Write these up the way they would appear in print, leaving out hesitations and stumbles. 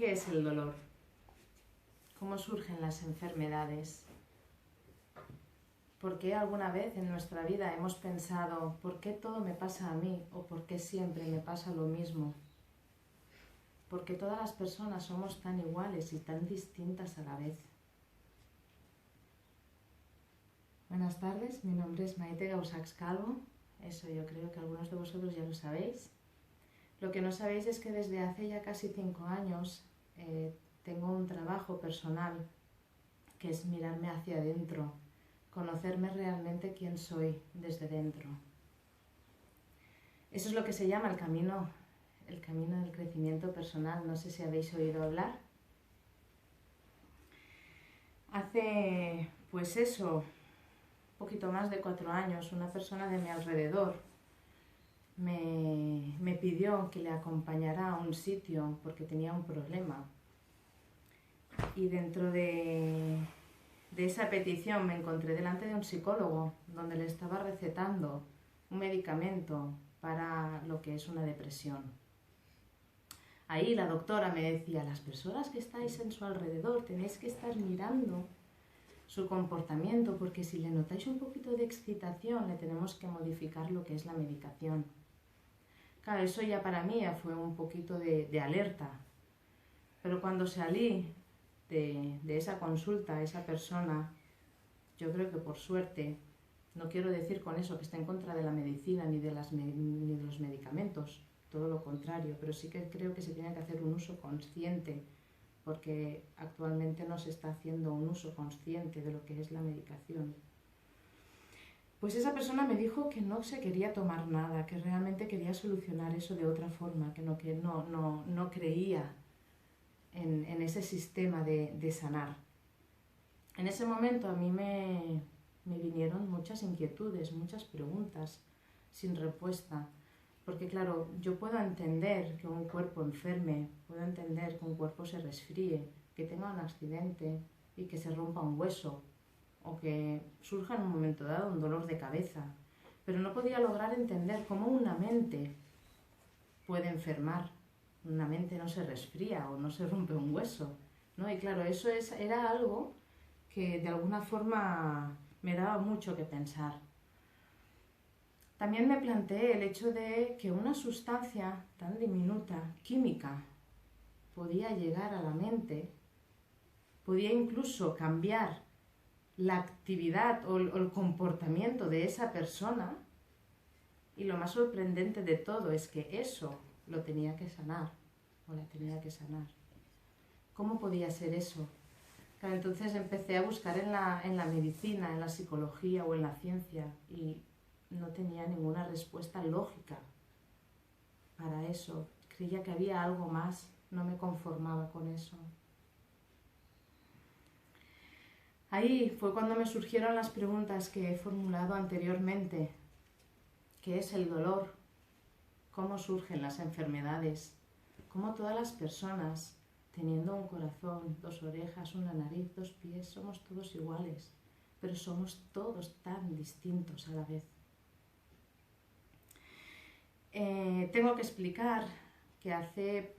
¿Qué es el dolor? ¿Cómo surgen las enfermedades? ¿Por qué alguna vez en nuestra vida hemos pensado ¿por qué todo me pasa a mí? ¿O por qué siempre me pasa lo mismo? ¿Por qué todas las personas somos tan iguales y tan distintas a la vez? Buenas tardes, mi nombre es Maite Gausachs Calvo. Eso yo creo que algunos de vosotros ya lo sabéis. Lo que no sabéis es que desde hace ya casi 5 años tengo un trabajo personal que es mirarme hacia adentro, conocerme realmente quién soy desde dentro. Eso es lo que se llama el camino del crecimiento personal. No sé si habéis oído hablar. Hace, pues eso, poquito más de 4 años, una persona de mi alrededor me pidió que le acompañara a un sitio porque tenía un problema. Y dentro de esa petición me encontré delante de un psicólogo donde le estaba recetando un medicamento para lo que es una depresión. Ahí la doctora me decía, las personas que estáis en su alrededor tenéis que estar mirando su comportamiento porque si le notáis un poquito de excitación le tenemos que modificar lo que es la medicación. Claro, eso ya para mí ya fue un poquito de alerta, pero cuando salí de esa consulta, esa persona, yo creo que por suerte, no quiero decir con eso que esté en contra de la medicina ni de los medicamentos, todo lo contrario, pero sí que creo que se tiene que hacer un uso consciente, porque actualmente no se está haciendo un uso consciente de lo que es la medicación. Pues esa persona me dijo que no se quería tomar nada, que realmente quería solucionar eso de otra forma, que no creía en ese sistema de sanar. En ese momento a mí me vinieron muchas inquietudes, muchas preguntas sin respuesta. Porque claro, yo puedo entender que un cuerpo enferme, puedo entender que un cuerpo se resfríe, que tenga un accidente y que se rompa un hueso o que surja en un momento dado un dolor de cabeza. Pero no podía lograr entender cómo una mente puede enfermar. Una mente no se resfría o no se rompe un hueso, ¿no? Y claro, eso era algo que de alguna forma me daba mucho que pensar. También me planteé el hecho de que una sustancia tan diminuta, química, podía llegar a la mente, podía incluso cambiar la actividad o el comportamiento de esa persona, y lo más sorprendente de todo es que eso lo tenía que sanar, o la tenía que sanar. ¿Cómo podía ser eso? Claro, entonces empecé a buscar en la medicina, en la psicología o en la ciencia y no tenía ninguna respuesta lógica para eso. Creía que había algo más, no me conformaba con eso. Ahí fue cuando me surgieron las preguntas que he formulado anteriormente. ¿Qué es el dolor? ¿Cómo surgen las enfermedades? ¿Cómo todas las personas, teniendo un corazón, 2 orejas, una nariz, 2 pies, somos todos iguales, pero somos todos tan distintos a la vez? Tengo que explicar que hace,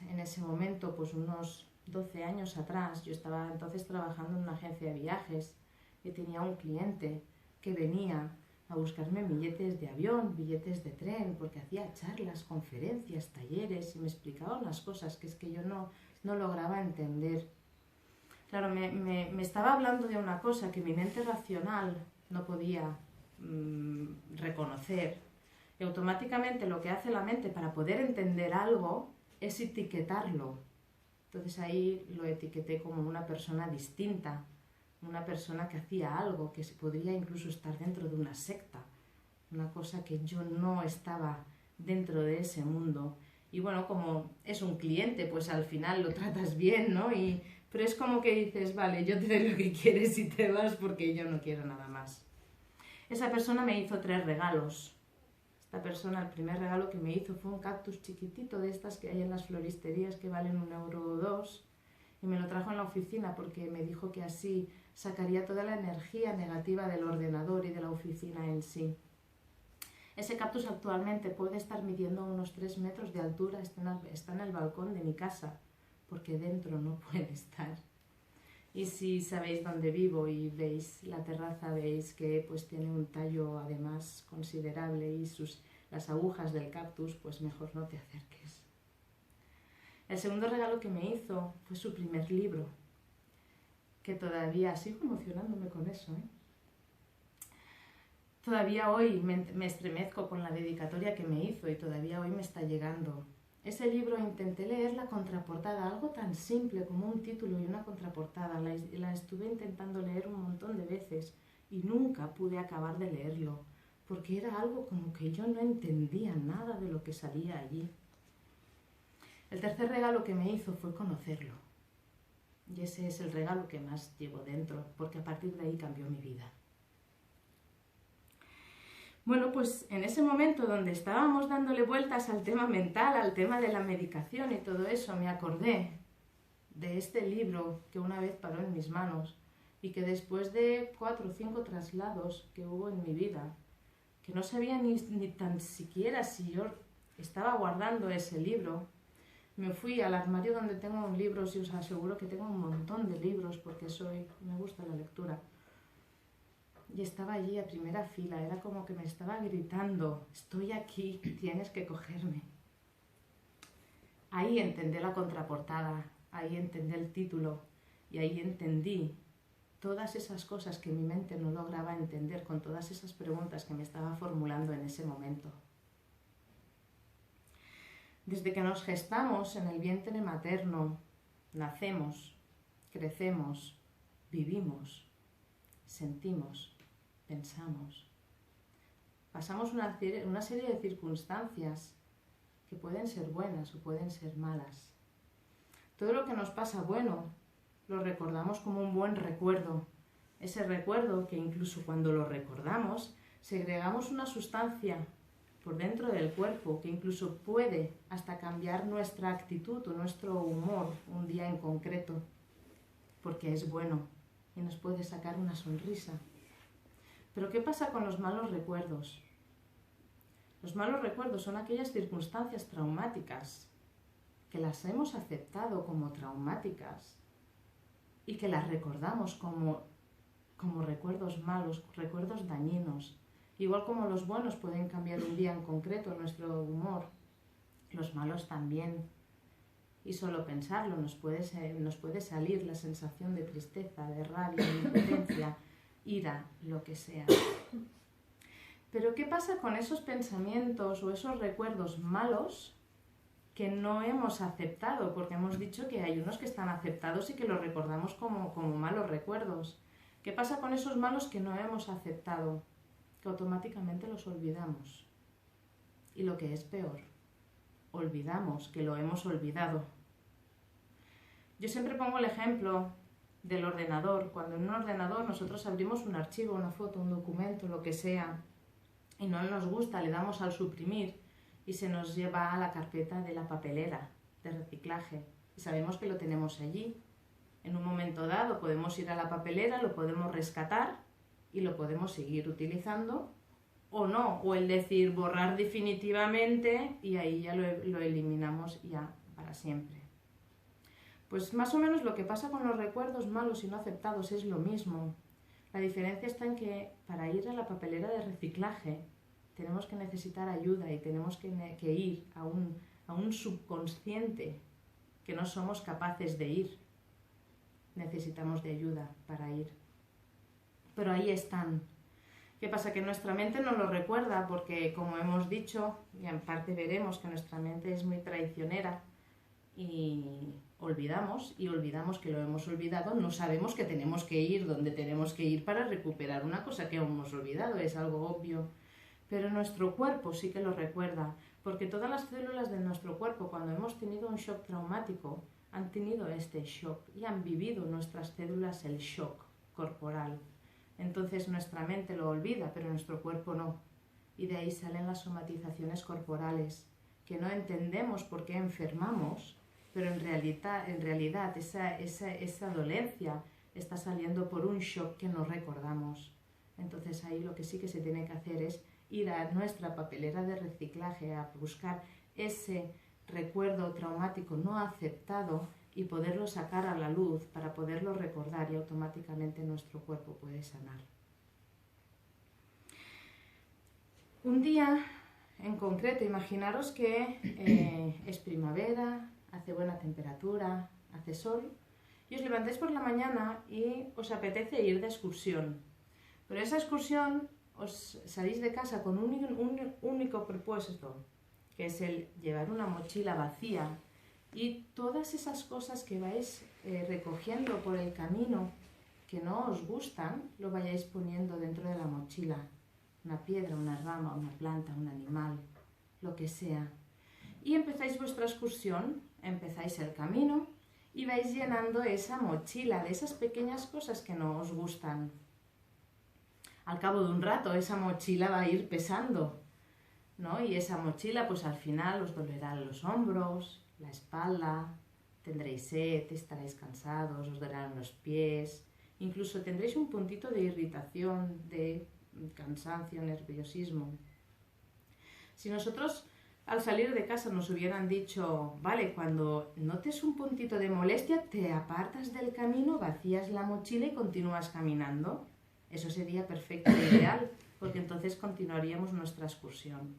en ese momento, unos 12 años atrás, yo estaba entonces trabajando en una agencia de viajes y tenía un cliente que venía a buscarme billetes de avión, billetes de tren, porque hacía charlas, conferencias, talleres y me explicaba unas cosas que es que yo no lograba entender. Claro, me estaba hablando de una cosa que mi mente racional no podía reconocer. Y automáticamente lo que hace la mente para poder entender algo es etiquetarlo. Entonces ahí lo etiqueté como una persona distinta, una persona que hacía algo, que se podría incluso estar dentro de una secta, una cosa que yo no estaba dentro de ese mundo. Y bueno, como es un cliente, pues al final lo tratas bien, ¿no? Pero es como que dices, vale, yo te doy lo que quieres y te vas porque yo no quiero nada más. Esa persona me hizo 3 regalos. Esta persona, el primer regalo que me hizo fue un cactus chiquitito de estas que hay en las floristerías que valen 1 euro o 2, y me lo trajo en la oficina porque me dijo que así sacaría toda la energía negativa del ordenador y de la oficina en sí. Ese cactus actualmente puede estar midiendo unos 3 metros de altura, está en el balcón de mi casa, porque dentro no puede estar. Y si sabéis dónde vivo y veis la terraza, veis que pues tiene un tallo además considerable y las agujas del cactus, pues mejor no te acerques. El segundo regalo que me hizo fue su primer libro, que todavía sigo emocionándome con eso, ¿eh? Todavía hoy me estremezco con la dedicatoria que me hizo y todavía hoy me está llegando. Ese libro intenté leer la contraportada, algo tan simple como un título y una contraportada. La estuve intentando leer un montón de veces y nunca pude acabar de leerlo, porque era algo como que yo no entendía nada de lo que salía allí. El tercer regalo que me hizo fue conocerlo. Y ese es el regalo que más llevo dentro, porque a partir de ahí cambió mi vida. Bueno, pues en ese momento donde estábamos dándole vueltas al tema mental, al tema de la medicación y todo eso, me acordé de este libro que una vez paró en mis manos y que después de 4 o 5 traslados que hubo en mi vida, que no sabía ni tan siquiera si yo estaba guardando ese libro, me fui al armario donde tengo libros y os aseguro que tengo un montón de libros porque me gusta la lectura. Y estaba allí a primera fila, era como que me estaba gritando, estoy aquí, tienes que cogerme. Ahí entendí la contraportada, ahí entendí el título y ahí entendí todas esas cosas que mi mente no lograba entender con todas esas preguntas que me estaba formulando en ese momento. Desde que nos gestamos en el vientre materno, nacemos, crecemos, vivimos, sentimos, pensamos. Pasamos una serie de circunstancias que pueden ser buenas o pueden ser malas. Todo lo que nos pasa bueno lo recordamos como un buen recuerdo. Ese recuerdo que incluso cuando lo recordamos segregamos una sustancia por dentro del cuerpo que incluso puede hasta cambiar nuestra actitud o nuestro humor un día en concreto, porque es bueno y nos puede sacar una sonrisa. Pero ¿qué pasa con los malos recuerdos? Los malos recuerdos son aquellas circunstancias traumáticas que las hemos aceptado como traumáticas y que las recordamos como recuerdos malos, recuerdos dañinos. Igual como los buenos pueden cambiar un día en concreto nuestro humor, los malos también. Y solo pensarlo nos puede salir la sensación de tristeza, de rabia, de impotencia, ira, lo que sea. Pero ¿qué pasa con esos pensamientos o esos recuerdos malos que no hemos aceptado? Porque hemos dicho que hay unos que están aceptados y que los recordamos como malos recuerdos. ¿Qué pasa con esos malos que no hemos aceptado? Que automáticamente los olvidamos. Y lo que es peor, olvidamos que lo hemos olvidado. Yo siempre pongo el ejemplo del ordenador. Cuando en un ordenador nosotros abrimos un archivo, una foto, un documento, lo que sea, y no nos gusta, le damos al suprimir y se nos lleva a la carpeta de la papelera de reciclaje. Y sabemos que lo tenemos allí. En un momento dado podemos ir a la papelera, lo podemos rescatar y lo podemos seguir utilizando o no, o el decir borrar definitivamente y ahí ya lo eliminamos ya para siempre. Pues más o menos lo que pasa con los recuerdos malos y no aceptados es lo mismo. La diferencia está en que para ir a la papelera de reciclaje tenemos que necesitar ayuda y tenemos que ir a un subconsciente que no somos capaces de ir. Necesitamos de ayuda para ir. Pero ahí están. ¿Qué pasa? Que nuestra mente no lo recuerda porque, como hemos dicho, y en parte veremos que nuestra mente es muy traicionera y olvidamos que lo hemos olvidado, no sabemos que tenemos que ir donde tenemos que ir para recuperar una cosa que hemos olvidado, es algo obvio. Pero nuestro cuerpo sí que lo recuerda, porque todas las células de nuestro cuerpo, cuando hemos tenido un shock traumático, han tenido este shock y han vivido nuestras células el shock corporal. Entonces nuestra mente lo olvida, pero nuestro cuerpo no. Y de ahí salen las somatizaciones corporales, que no entendemos por qué enfermamos, pero en realidad esa dolencia está saliendo por un shock que no recordamos. Entonces ahí lo que sí que se tiene que hacer es ir a nuestra papelera de reciclaje a buscar ese recuerdo traumático no aceptado y poderlo sacar a la luz para poderlo recordar y automáticamente nuestro cuerpo puede sanar. Un día en concreto, imaginaros que es primavera, hace buena temperatura, hace sol, y os levantáis por la mañana y os apetece ir de excursión. Pero esa excursión os salís de casa con un único propósito, que es el llevar una mochila vacía y todas esas cosas que vais recogiendo por el camino que no os gustan, lo vayáis poniendo dentro de la mochila. Una piedra, una rama, una planta, un animal, lo que sea. Y empezáis vuestra excursión, empezáis el camino y vais llenando esa mochila de esas pequeñas cosas que no os gustan. Al cabo de un rato esa mochila va a ir pesando, ¿no? Y esa mochila pues al final os dolerán los hombros, la espalda, tendréis sed, estaréis cansados, os dolerán los pies, incluso tendréis un puntito de irritación, de cansancio, nerviosismo. Si nosotros al salir de casa nos hubieran dicho, vale, cuando notes un puntito de molestia, te apartas del camino, vacías la mochila y continúas caminando, eso sería perfecto e ideal, porque entonces continuaríamos nuestra excursión.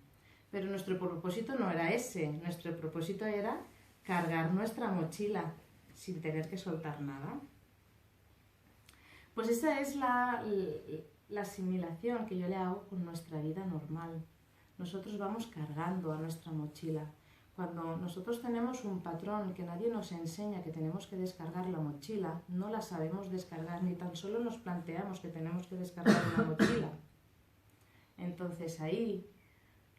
Pero nuestro propósito no era ese, nuestro propósito era cargar nuestra mochila sin tener que soltar nada. Pues esa es la asimilación que yo le hago con nuestra vida normal. Nosotros vamos cargando a nuestra mochila. Cuando nosotros tenemos un patrón que nadie nos enseña que tenemos que descargar la mochila, no la sabemos descargar, ni tan solo nos planteamos que tenemos que descargar una mochila. Entonces ahí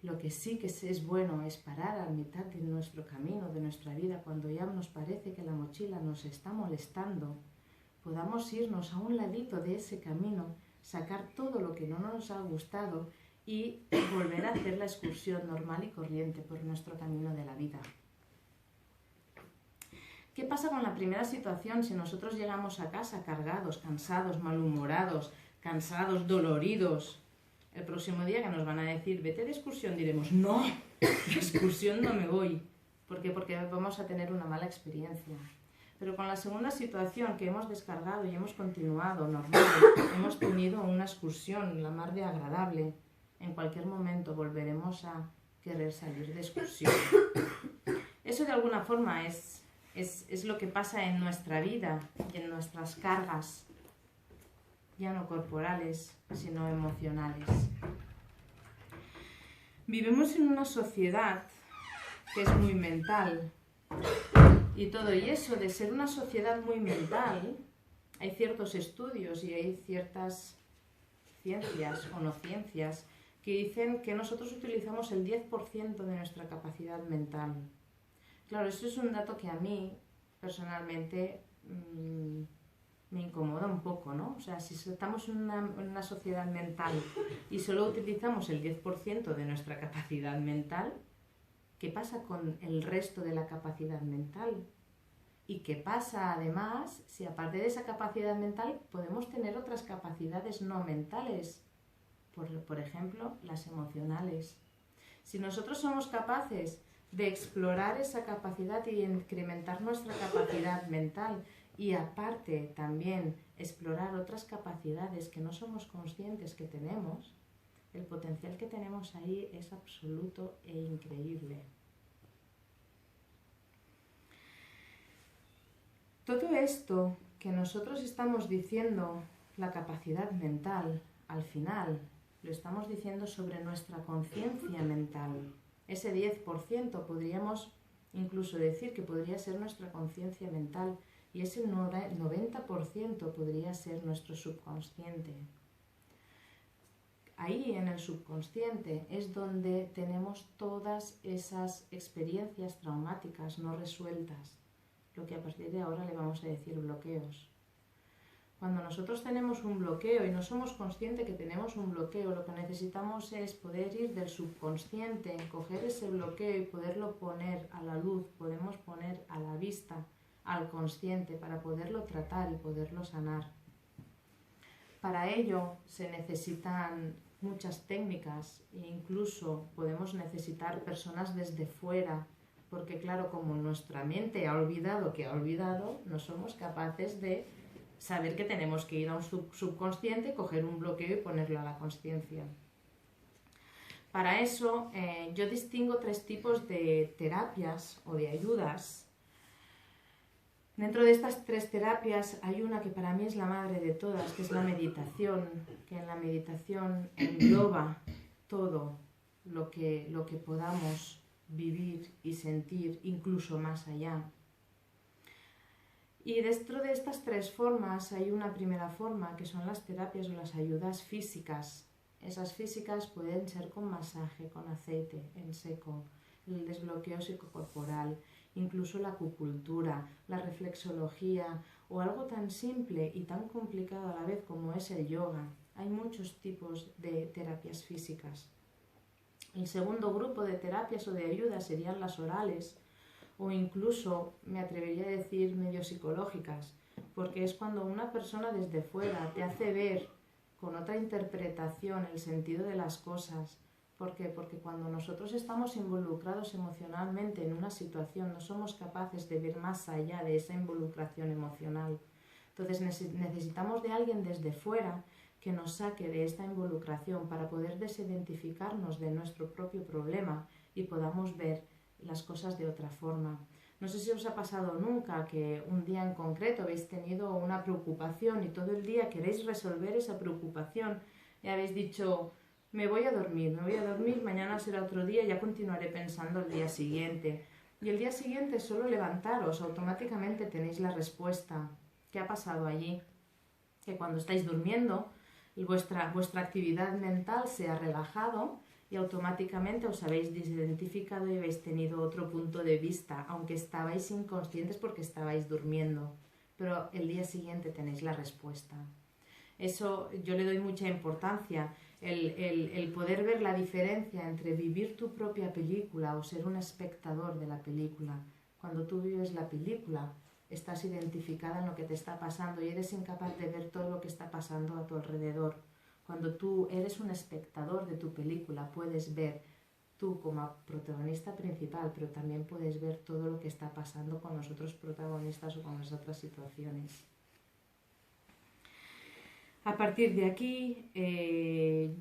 lo que sí que es bueno es parar a mitad de nuestro camino, de nuestra vida, cuando ya nos parece que la mochila nos está molestando, podamos irnos a un ladito de ese camino, sacar todo lo que no nos ha gustado y volver a hacer la excursión normal y corriente por nuestro camino de la vida. ¿Qué pasa con la primera situación si nosotros llegamos a casa cargados, cansados, malhumorados, cansados, doloridos? El próximo día que nos van a decir, vete de excursión, diremos, no, de excursión no me voy. ¿Por qué? Porque vamos a tener una mala experiencia. Pero con la segunda situación que hemos descargado y hemos continuado normal, hemos tenido una excursión, la mar de agradable, en cualquier momento volveremos a querer salir de excursión. Eso de alguna forma es lo que pasa en nuestra vida y en nuestras cargas, ya no corporales, sino emocionales. Vivimos en una sociedad que es muy mental. Y todo y eso de ser una sociedad muy mental, hay ciertos estudios y hay ciertas ciencias o no ciencias que dicen que nosotros utilizamos el 10% de nuestra capacidad mental. Claro, eso es un dato que a mí personalmente me incomoda un poco, ¿no? O sea, si estamos en una sociedad mental y solo utilizamos el 10% de nuestra capacidad mental, ¿qué pasa con el resto de la capacidad mental? ¿Y qué pasa además si aparte de esa capacidad mental podemos tener otras capacidades no mentales? Por ejemplo, las emocionales. Si nosotros somos capaces de explorar esa capacidad y incrementar nuestra capacidad mental y aparte también explorar otras capacidades que no somos conscientes que tenemos, el potencial que tenemos ahí es absoluto e increíble. Todo esto que nosotros estamos diciendo, la capacidad mental, al final lo estamos diciendo sobre nuestra conciencia mental. Ese 10% podríamos incluso decir que podría ser nuestra conciencia mental y ese 90% podría ser nuestro subconsciente. Ahí en el subconsciente es donde tenemos todas esas experiencias traumáticas no resueltas, lo que a partir de ahora le vamos a decir bloqueos. Cuando nosotros tenemos un bloqueo y no somos conscientes que tenemos un bloqueo, lo que necesitamos es poder ir del subconsciente, coger ese bloqueo y poderlo poner a la luz, podemos poner a la vista, al consciente, para poderlo tratar y poderlo sanar. Para ello se necesitan muchas técnicas e incluso podemos necesitar personas desde fuera porque claro, como nuestra mente ha olvidado que ha olvidado, no somos capaces de saber que tenemos que ir a un subconsciente, coger un bloqueo y ponerlo a la consciencia. Para eso yo distingo 3 tipos de terapias o de ayudas. Dentro de estas 3 terapias hay una que para mí es la madre de todas, que es la meditación, que en la meditación engloba todo lo que podamos vivir y sentir, incluso más allá. Y dentro de estas 3 formas hay una primera forma, que son las terapias o las ayudas físicas. Esas físicas pueden ser con masaje, con aceite, en seco, el desbloqueo psicocorporal, incluso la acupuntura, la reflexología o algo tan simple y tan complicado a la vez como es el yoga. Hay muchos tipos de terapias físicas. El segundo grupo de terapias o de ayudas serían las orales o incluso, me atrevería a decir, medio psicológicas, porque es cuando una persona desde fuera te hace ver con otra interpretación el sentido de las cosas. ¿Por qué? Porque cuando nosotros estamos involucrados emocionalmente en una situación no somos capaces de ver más allá de esa involucración emocional. Entonces necesitamos de alguien desde fuera que nos saque de esta involucración para poder desidentificarnos de nuestro propio problema y podamos ver las cosas de otra forma. No sé si os ha pasado nunca que un día en concreto habéis tenido una preocupación y todo el día queréis resolver esa preocupación y habéis dicho, me voy a dormir, mañana será otro día, ya continuaré pensando el día siguiente. Y el día siguiente solo levantaros, automáticamente tenéis la respuesta. ¿Qué ha pasado allí? Que cuando estáis durmiendo, vuestra actividad mental se ha relajado y automáticamente os habéis desidentificado y habéis tenido otro punto de vista, aunque estabais inconscientes porque estabais durmiendo. Pero el día siguiente tenéis la respuesta. Eso yo le doy mucha importancia, el poder ver la diferencia entre vivir tu propia película o ser un espectador de la película. Cuando tú vives la película, estás identificada en lo que te está pasando y eres incapaz de ver todo lo que está pasando a tu alrededor. Cuando tú eres un espectador de tu película, puedes ver tú como protagonista principal, pero también puedes ver todo lo que está pasando con los otros protagonistas o con las otras situaciones. A partir de aquí,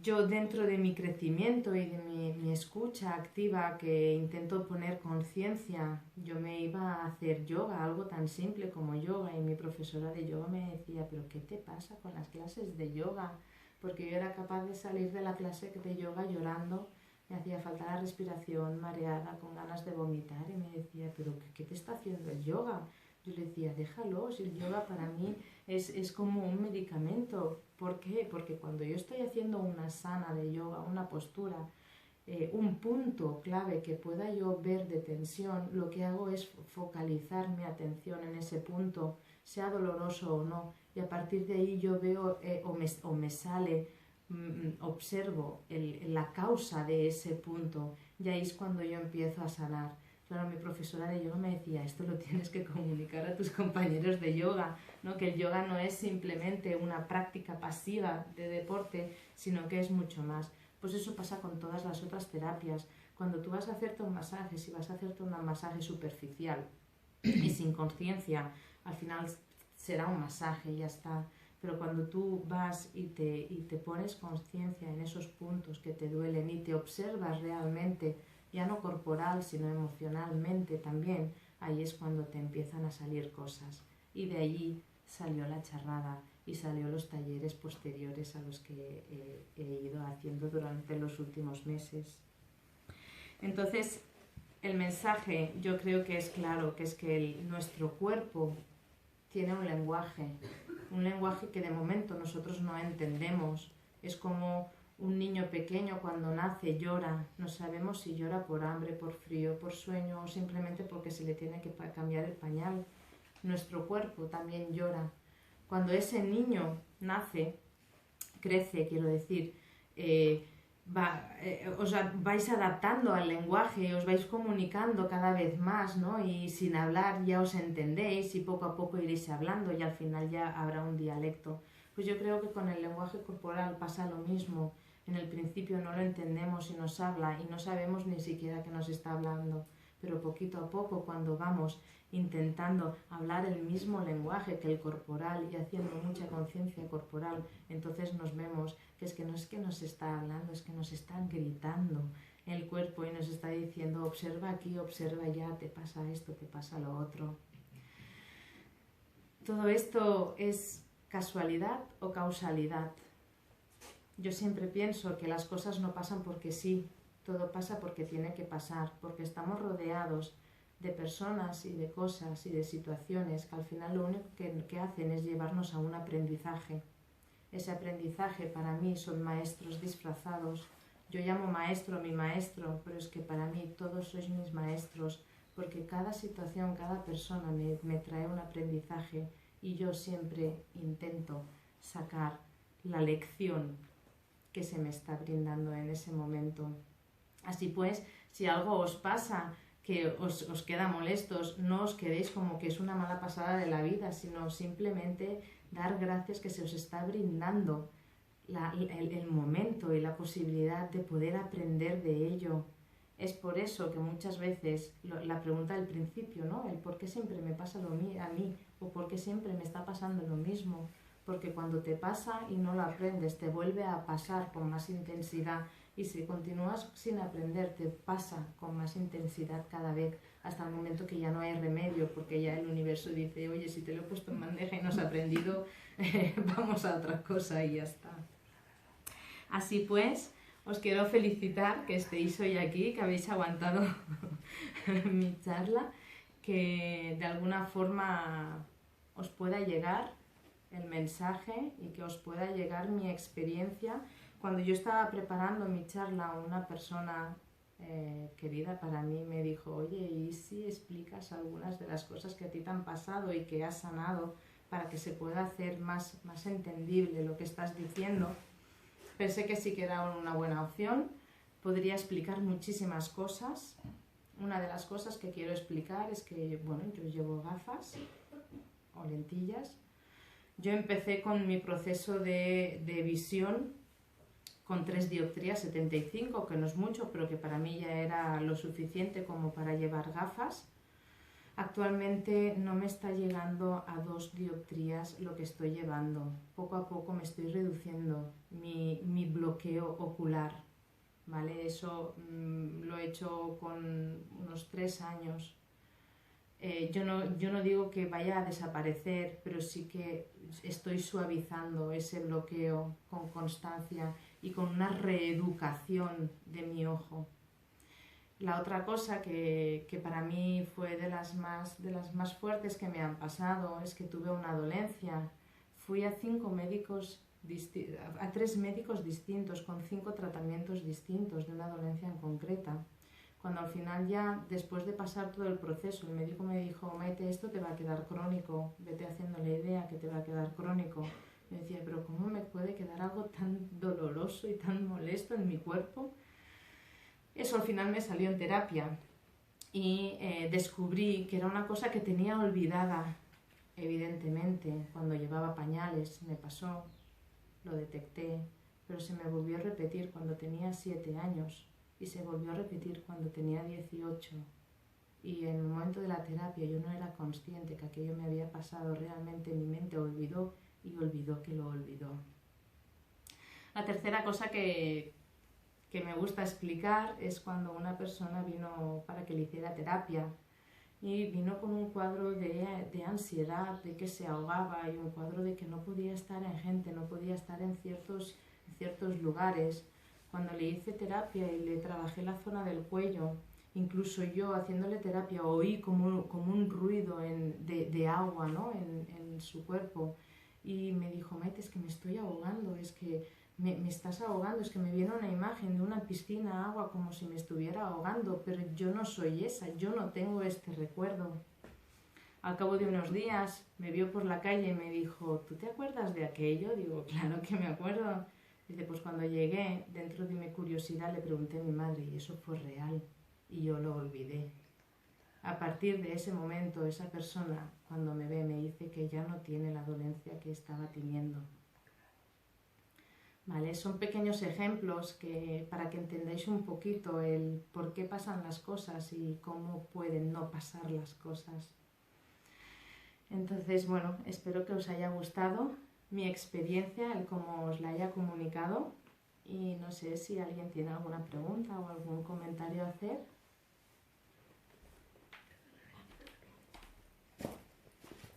yo dentro de mi crecimiento y de mi escucha activa que intento poner conciencia, yo me iba a hacer yoga, algo tan simple como yoga, y mi profesora de yoga me decía, ¿pero qué te pasa con las clases de yoga? Porque yo era capaz de salir de la clase de yoga llorando, me hacía falta la respiración, mareada, con ganas de vomitar, y me decía, ¿pero qué te está haciendo el yoga? Yo le decía, déjalo, si el yoga para mí es como un medicamento. ¿Por qué? Porque cuando yo estoy haciendo una asana de yoga, una postura, un punto clave que pueda yo ver de tensión, lo que hago es focalizar mi atención en ese punto, sea doloroso o no, y a partir de ahí yo veo o me sale, observo la causa de ese punto, y ahí es cuando yo empiezo a sanar. Claro, mi profesora de yoga me decía, esto lo tienes que comunicar a tus compañeros de yoga, ¿no? Que el yoga no es simplemente una práctica pasiva de deporte, sino que es mucho más. Pues eso pasa con todas las otras terapias. Cuando tú vas a hacerte un masaje, si vas a hacerte un masaje superficial y sin conciencia, al final será un masaje y ya está. Pero cuando tú vas y te pones conciencia en esos puntos que te duelen y te observas realmente, ya no corporal, sino emocionalmente también, ahí es cuando te empiezan a salir cosas. Y de allí salió la charrada y salió los talleres posteriores a los que he ido haciendo durante los últimos meses. Entonces, el mensaje yo creo que es claro, que es que nuestro cuerpo tiene un lenguaje que de momento nosotros no entendemos. Es como un niño pequeño cuando nace llora, no sabemos si llora por hambre, por frío, por sueño o simplemente porque se le tiene que cambiar el pañal. Nuestro cuerpo también llora. Cuando ese niño nace, crece, quiero decir, os vais adaptando al lenguaje, os vais comunicando cada vez más, ¿no? Y sin hablar ya os entendéis y poco a poco iréis hablando y al final ya habrá un dialecto. Pues yo creo que con el lenguaje corporal pasa lo mismo. En el principio no lo entendemos y nos habla y no sabemos ni siquiera que nos está hablando. pero poquito a poco, cuando vamos intentando hablar el mismo lenguaje que el corporal y haciendo mucha conciencia corporal, entonces nos vemos que no es que nos está hablando, es que nos está gritando el cuerpo y nos está diciendo observa aquí, observa allá, te pasa esto, te pasa lo otro. ¿Todo esto es casualidad o causalidad? Yo siempre pienso que las cosas no pasan porque sí, todo pasa porque tiene que pasar, porque estamos rodeados de personas y de cosas y de situaciones que al final lo único que hacen es llevarnos a un aprendizaje. Ese aprendizaje para mí son maestros disfrazados. Yo llamo maestro a mi maestro, pero es que para mí todos sois mis maestros, porque cada situación, cada persona me trae un aprendizaje y yo siempre intento sacar la lección que se me está brindando en ese momento. Así pues, si algo os pasa que os queda molestos, no os quedéis como que es una mala pasada de la vida, sino simplemente dar gracias que se os está brindando el momento y la posibilidad de poder aprender de ello. Es por eso que muchas veces la pregunta del principio, ¿no? El por qué siempre me pasa a mí o por qué siempre me está pasando lo mismo. Porque cuando te pasa y no lo aprendes, te vuelve a pasar con más intensidad. Y si continúas sin aprender, te pasa con más intensidad cada vez, hasta el momento que ya no hay remedio, porque ya el universo dice, oye, si te lo he puesto en bandeja y no has aprendido, vamos a otra cosa y ya está. Así pues, os quiero felicitar que estéis hoy aquí, que habéis aguantado mi charla, que de alguna forma os pueda llegar el mensaje y que os pueda llegar mi experiencia. Cuando yo estaba preparando mi charla, una persona querida para mí me dijo, oye, ¿y si explicas algunas de las cosas que a ti te han pasado y que has sanado para que se pueda hacer más entendible lo que estás diciendo? Pensé que sí que era una buena opción. Podría explicar muchísimas cosas. Una de las cosas que quiero explicar es que, bueno, yo llevo gafas o lentillas. Yo empecé con mi proceso de visión con 3 dioptrías 75, que no es mucho, pero que para mí ya era lo suficiente como para llevar gafas. Actualmente no me está llegando a 2 dioptrías lo que estoy llevando. Poco a poco me estoy reduciendo mi bloqueo ocular, ¿vale? Eso lo he hecho con unos 3 años. Yo no digo que vaya a desaparecer, pero sí que estoy suavizando ese bloqueo con constancia y con una reeducación de mi ojo. La otra cosa que para mí fue de las más fuertes que me han pasado es que tuve una dolencia. Fui a 3 médicos distintos con 5 tratamientos distintos de una dolencia en concreta. Cuando al final ya, después de pasar todo el proceso, el médico me dijo, Maite, esto te va a quedar crónico, vete haciendo la idea que te va a quedar crónico. Me decía, pero ¿cómo me puede quedar algo tan doloroso y tan molesto en mi cuerpo? Eso al final me salió en terapia y descubrí que era una cosa que tenía olvidada, evidentemente. Cuando llevaba pañales me pasó, lo detecté, pero se me volvió a repetir cuando tenía 7 años y se volvió a repetir cuando tenía 18. Y en el momento de la terapia yo no era consciente que aquello me había pasado realmente, mi mente olvidó y olvidó que lo olvidó. La tercera cosa que me gusta explicar es cuando una persona vino para que le hiciera terapia y vino con un cuadro de ansiedad, de que se ahogaba y un cuadro de que no podía estar en gente, no podía estar en ciertos lugares. Cuando le hice terapia y le trabajé la zona del cuello, incluso yo haciéndole terapia oí como un ruido de agua, ¿no? en su cuerpo y me dijo, Maite, es que me estoy ahogando, es que me estás ahogando, es que me viene una imagen de una piscina, agua, como si me estuviera ahogando, pero yo no soy esa, yo no tengo este recuerdo. Al cabo de unos días me vio por la calle y me dijo, ¿tú te acuerdas de aquello? Digo, claro que me acuerdo. Dice, pues cuando llegué, dentro de mi curiosidad, le pregunté a mi madre y eso fue real y yo lo olvidé. A partir de ese momento, esa persona, cuando me ve, me dice que ya no tiene la dolencia que estaba teniendo. ¿vale? Son pequeños ejemplos para que entendáis un poquito el por qué pasan las cosas y cómo pueden no pasar las cosas. Entonces, bueno, espero que os haya gustado mi experiencia, el cómo os la haya comunicado, y no sé si alguien tiene alguna pregunta o algún comentario a hacer.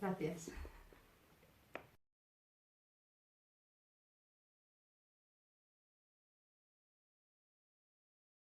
Gracias.